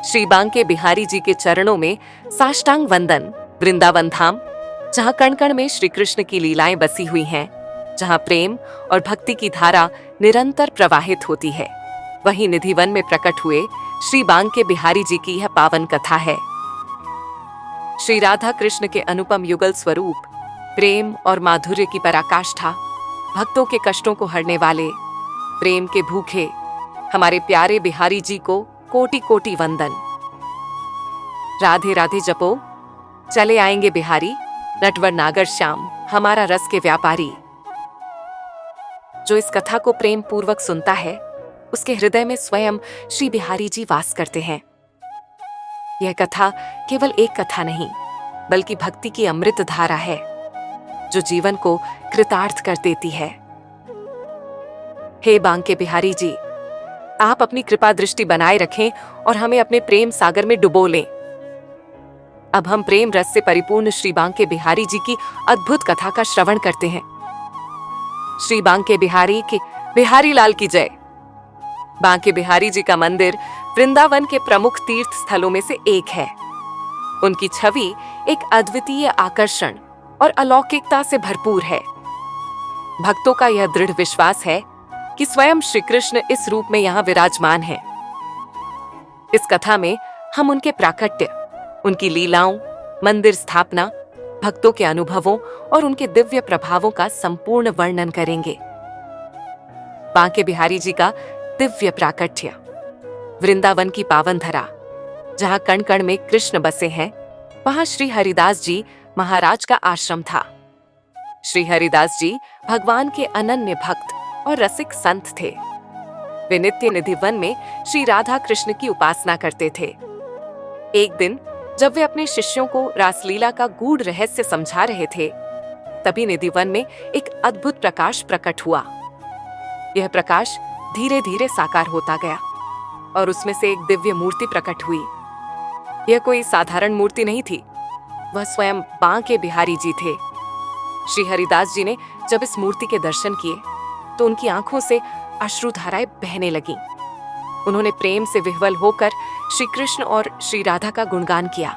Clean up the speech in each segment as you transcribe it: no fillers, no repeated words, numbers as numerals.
श्री बांके बिहारी जी के चरणों में साष्टांग वंदन। वृंदावन धाम, जहाँ कण कण में श्री कृष्ण की लीलाएं बसी हुई हैं, जहाँ प्रेम और भक्ति की धारा निरंतर प्रवाहित होती है, वहीं निधिवन में प्रकट हुए श्री बांके बिहारी जी की यह पावन कथा है। श्री राधा कृष्ण के अनुपम युगल स्वरूप, प्रेम और माधुर्य की पराकाष्ठा, भक्तों के कष्टों को हरने वाले, प्रेम के भूखे हमारे प्यारे बिहारी जी को कोटि कोटि वंदन। राधे राधे जपो, चले आएंगे बिहारी, नटवर नागर श्याम हमारा रस के व्यापारी। जो इस कथा को प्रेम पूर्वक सुनता है, उसके हृदय में स्वयं श्री बिहारी जी वास करते हैं। यह कथा केवल एक कथा नहीं, बल्कि भक्ति की अमृत धारा है, जो जीवन को कृतार्थ कर देती है। हे बांके बिहारी जी, आप अपनी कृपा दृष्टि बनाए रखें और हमें अपने प्रेम सागर में डुबो लें। अब हम प्रेम रस से परिपूर्ण श्री बांके बिहारी जी की अद्भुत कथा का श्रवण करते हैं। श्री बांके बिहारी की बिहारी लाल की जय। बांके बिहारी जी का मंदिर वृंदावन के प्रमुख तीर्थ स्थलों में से एक है। उनकी छवि एक अद्वितीय आकर्षण और अलौकिकता से भरपूर है। भक्तों का यह दृढ़ विश्वास है कि स्वयं श्री कृष्ण इस रूप में यहाँ विराजमान हैं। इस कथा में हम उनके प्राकट्य, उनकी लीलाओं, मंदिर स्थापना, भक्तों के अनुभवों और उनके दिव्य प्रभावों का संपूर्ण वर्णन करेंगे। बांके बिहारी जी का दिव्य प्राकट्य, वृंदावन की पावन धरा, जहाँ कण कण में कृष्ण बसे हैं, वहां श्री हरिदास जी महाराज का आश्रम था। श्री हरिदास जी भगवान के अनन्य भक्त और रसिक संत थे। वे नित्य निधिवन में श्री राधा कृष्ण की उपासना करते थे। एक दिन जब वे अपने शिष्यों को रासलीला का गूढ़ रहस्य समझा रहे थे, तभी निधिवन में एक अद्भुत प्रकाश प्रकट हुआ। यह प्रकाश धीरे धीरे साकार होता गया और उसमें से एक दिव्य मूर्ति प्रकट हुई। यह कोई साधारण मूर्ति नहीं थी, वह स्वयं बांके बिहारी जी थे। श्री हरिदास जी ने जब इस मूर्ति के दर्शन किए तो उनकी आंखों से अश्रुधाराएं बहने लगीं। उन्होंने प्रेम से विह्वल होकर श्री कृष्ण और श्री राधा का गुणगान किया।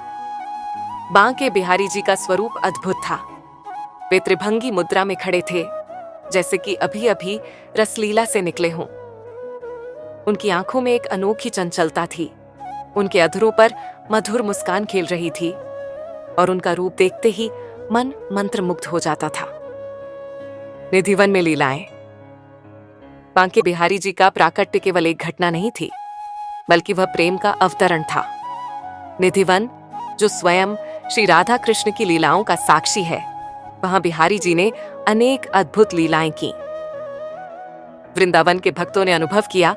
बांके बिहारी जी का स्वरूप अद्भुत था। वे त्रिभंगी मुद्रा में खड़े थे, जैसे कि अभी अभी रसलीला से निकले हों। उनकी आंखों में एक अनोखी चंचलता थी। उनके अधरों पर मधुर मुस्कान खेल रही थी और उनका रूप देखते ही मन मंत्रमुग्ध हो जाता था। निधिवन में लीलाएं। बांके बिहारी जी का प्राकट्य केवल एक घटना नहीं थी, बल्कि वह प्रेम का अवतरण था। निधिवन, जो स्वयं श्री राधा कृष्ण की लीलाओं का साक्षी है, वहां बिहारी जी ने अनेक अद्भुत लीलाएं की। वृंदावन के भक्तों ने अनुभव किया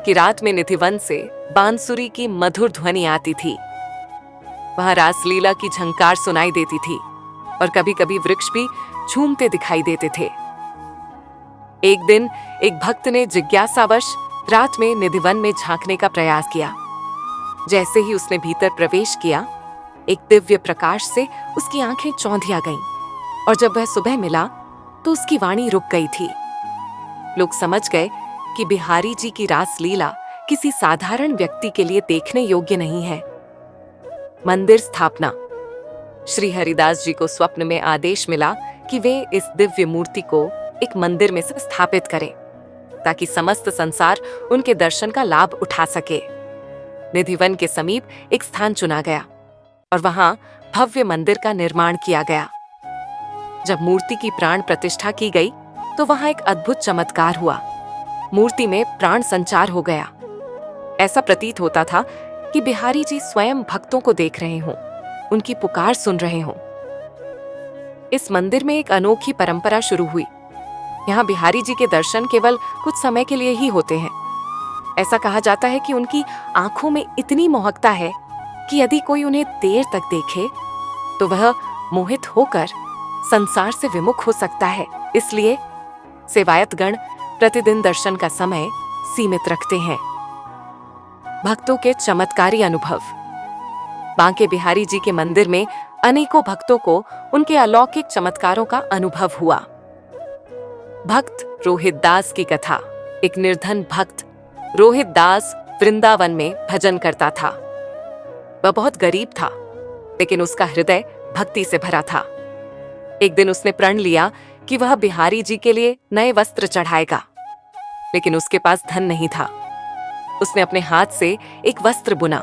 कि रात में निधिवन से बांसुरी की मधुर ध्वनि आती थी। वहां रासलीला की झंकार सुनाई देती थी और कभी कभी वृक्ष भी झूमते दिखाई देते थे। एक दिन एक भक्त ने जिज्ञासावश रात में निधिवन में झांकने का प्रयास किया। जैसे ही उसने भीतर प्रवेश किया, एक दिव्य प्रकाश से उसकी आंखें चौंधिया गईं और जब वह सुबह मिला तो उसकी वाणी रुक गई थी। लोग समझ गए कि बिहारी जी की रासलीला किसी साधारण व्यक्ति के लिए देखने योग्य नहीं है। मंदिर स्थापना। श्री हरिदास जी को स्वप्न में आदेश मिला कि वे इस दिव्य मूर्ति को एक मंदिर में से स्थापित करें, ताकि समस्त संसार उनके दर्शन का लाभ उठा सके। निधिवन के समीप एक स्थान चुना गया और वहां भव्य मंदिर का निर्माण किया गया। जब मूर्ति की प्राण प्रतिष्ठा की गई तो वहां एक अद्भुत चमत्कार हुआ। मूर्ति में प्राण संचार हो गया। ऐसा प्रतीत होता था कि बिहारी जी स्वयं भक्तों को देख रहे हों, उनकी पुकार सुन रहे हों। इस मंदिर में एक अनोखी परंपरा शुरू हुई। यहाँ बिहारी जी के दर्शन केवल कुछ समय के लिए ही होते हैं। ऐसा कहा जाता है कि उनकी आंखों में इतनी मोहकता है कि यदि कोई उन्हें देर तक देखे तो वह मोहित होकर संसार से विमुख हो सकता है। इसलिए सेवायतगण प्रतिदिन दर्शन का समय सीमित रखते हैं। भक्तों के चमत्कारी अनुभव। बांके बिहारी जी के मंदिर में अनेकों भक्तों को उनके अलौकिक चमत्कारों का अनुभव हुआ। भक्त रोहित दास की कथा। एक निर्धन भक्त रोहित दास वृंदावन में भजन करता था। वह बहुत गरीब था, लेकिन उसका हृदय भक्ति से भरा था। एक दिन उसने प्रण लिया कि वह बिहारी जी के लिए नए वस्त्र चढ़ाएगा, लेकिन उसके पास धन नहीं था। उसने अपने हाथ से एक वस्त्र बुना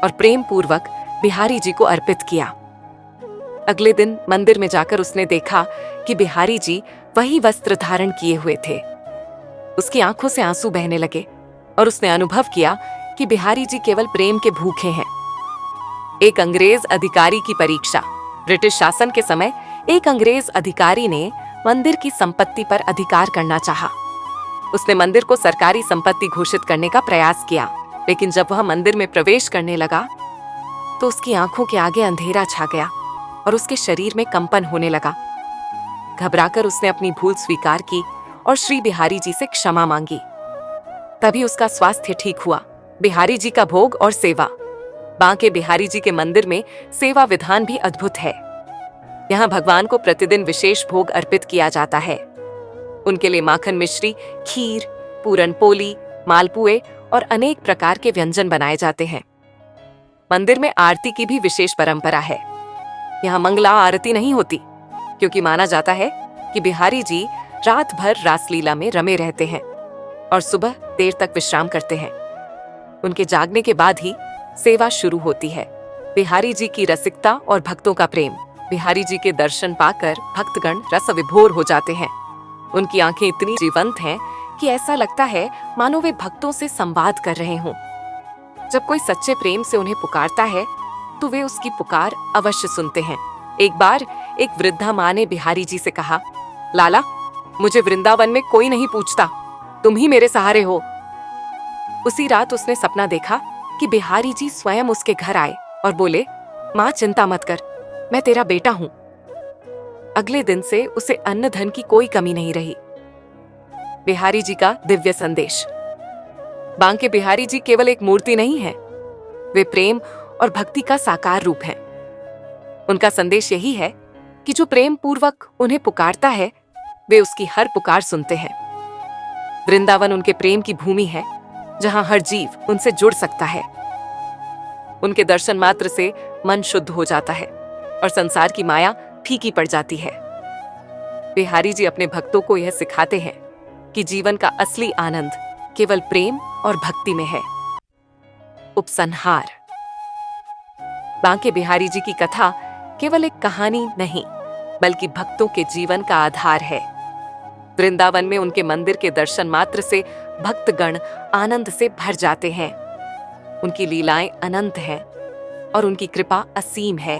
और प्रेम पूर्वक बिहारी जी को अर्पित किया। अगले दिन मंदिर में जाकर उसने देखा कि बिहारी जी वही वस्त्र धारण किए हुए थे। उसकी आंखों से आंसू बहने लगे और उसने अनुभव किया कि बिहारी जी केवल प्रेम के भूखे हैं। एक अंग्रेज अधिकारी की परीक्षा। ब्रिटिश शासन के समय एक अंग्रेज अधिकारी ने मंदिर की संपत्ति पर अधिकार करना चाहा। उसने मंदिर को सरकारी संपत्ति घोषित करने का प्रयास किया, लेकिन जब वह मंदिर में प्रवेश करने लगा तो उसकी आंखों के आगे अंधेरा छा गया और उसके शरीर में कंपन होने लगा। घबराकर उसने अपनी भूल स्वीकार की और श्री बिहारी जी से क्षमा मांगी। तभी उसका स्वास्थ्य ठीक हुआ। बिहारी जी का भोग और सेवा। बांके बिहारी जी के मंदिर में सेवा विधान भी अद्भुत है। यहाँ भगवान को प्रतिदिन विशेष भोग अर्पित किया जाता है। उनके लिए माखन मिश्री, खीर, पूरन पोली, मालपुए और अनेक प्रकार के व्यंजन बनाए जाते हैं। मंदिर में आरती की भी विशेष परंपरा है। यहाँ मंगला आरती नहीं होती, क्योंकि माना जाता है कि बिहारी जी रात भर रासलीला में रमे रहते हैं और सुबह देर तक विश्राम करते हैं। उनके जागने के बाद ही सेवा शुरू होती है। बिहारी जी की रसिकता और भक्तों का प्रेम। बिहारी जी के दर्शन पाकर भक्तगण रस विभोर हो जाते हैं। उनकी आंखें इतनी जीवंत हैं कि ऐसा लगता है मानो वे भक्तों से संवाद कर रहे हों। जब कोई सच्चे प्रेम से उन्हें पुकारता है तो वे उसकी पुकार अवश्य सुनते हैं। एक बार एक वृद्धा माँ ने बिहारी जी से कहा, लाला, मुझे वृंदावन में कोई नहीं पूछता, तुम ही मेरे सहारे हो। उसी रात उसने सपना देखा कि बिहारी जी स्वयं उसके घर आए और बोले, माँ चिंता मत कर, मैं तेरा बेटा हूं। अगले दिन से उसे अन्न धन की कोई कमी नहीं रही। बिहारी जी का दिव्य संदेश। बांके बिहारी जी केवल एक मूर्ति नहीं है, वे प्रेम और भक्ति का साकार रूप हैं। उनका संदेश यही है कि जो प्रेम पूर्वक उन्हें पुकारता है, वे उसकी हर पुकार सुनते हैं। वृंदावन उनके प्रेम की भूमि है, जहां हर जीव उनसे जुड़ सकता है। उनके दर्शन मात्र से मन शुद्ध हो जाता है और संसार की माया फीकी पड़ जाती है। बिहारी जी अपने भक्तों को यह सिखाते हैं कि जीवन का असली आनंद केवल प्रेम और भक्ति में है। उपसंहार। बांके बिहारी जी की कथा केवल एक कहानी नहीं, बल्कि भक्तों के जीवन का आधार है। वृंदावन में उनके मंदिर के दर्शन मात्र से भक्तगण आनंद से भर जाते हैं। उनकी लीलाएं अनंत हैं और उनकी कृपा असीम है।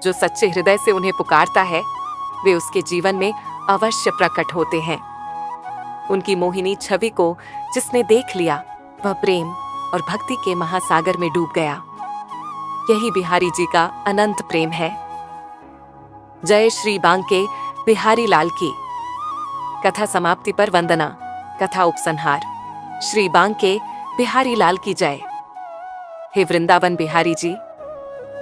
जो सच्चे हृदय से उन्हें पुकारता है, वे उसके जीवन में अवश्य प्रकट होते हैं। उनकी मोहिनी छवि को जिसने देख लिया, वह प्रेम और भक्ति के महासागर में डूब गया। यही बिहारी जी का अनंत प्रेम है। जय श्री बांके बिहारी लाल की। कथा समाप्ति पर वंदना। कथा उपसंहार। श्री बांके बिहारी लाल की जय। हे वृंदावन बिहारी जी,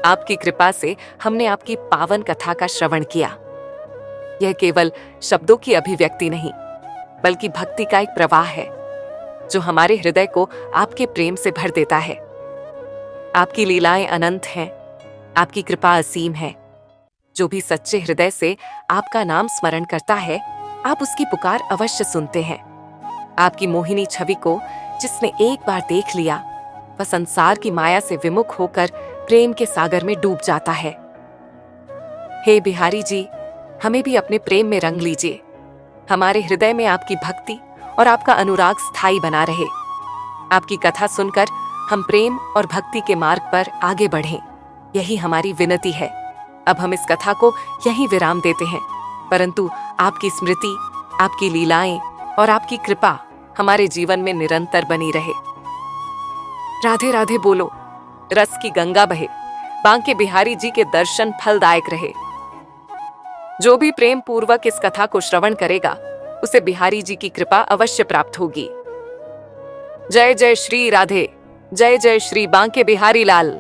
आपकी कृपा से हमने आपकी पावन कथा का श्रवण किया। यह केवल शब्दों की अभिव्यक्ति नहीं, बल्कि भक्ति का एक प्रवाह है, जो हमारे हृदय को आपके प्रेम से भर देता है। आपकी लीलाएं अनंत हैं, आपकी कृपा असीम है। जो भी सच्चे हृदय से आपका नाम स्मरण करता है, आप उसकी पुकार अवश्य सुनते हैं। आपकी मोहिनी छवि को जिसने एक बार देख लिया, वह संसार की माया से विमुख होकर प्रेम के सागर में डूब जाता है। हे बिहारी जी, हमें भी अपने प्रेम में रंग लीजिए। हमारे हृदय में आपकी भक्ति और आपका अनुराग स्थायी बना रहे। आपकी कथा सुनकर हम प्रेम और भक्ति के मार्ग पर आगे बढ़ें, यही हमारी विनती है। अब हम इस कथा को यहीं विराम देते हैं, परंतु आपकी स्मृति, आपकी लीलाएं और आपकी कृपा हमारे जीवन में निरंतर बनी रहे। राधे राधे बोलो, रस की गंगा बहे, बांके बिहारी जी के दर्शन फलदायक रहे। जो भी प्रेम पूर्वक इस कथा को श्रवण करेगा, उसे बिहारी जी की कृपा अवश्य प्राप्त होगी। जय जय श्री राधे, जय जय श्री बांके बिहारी लाल।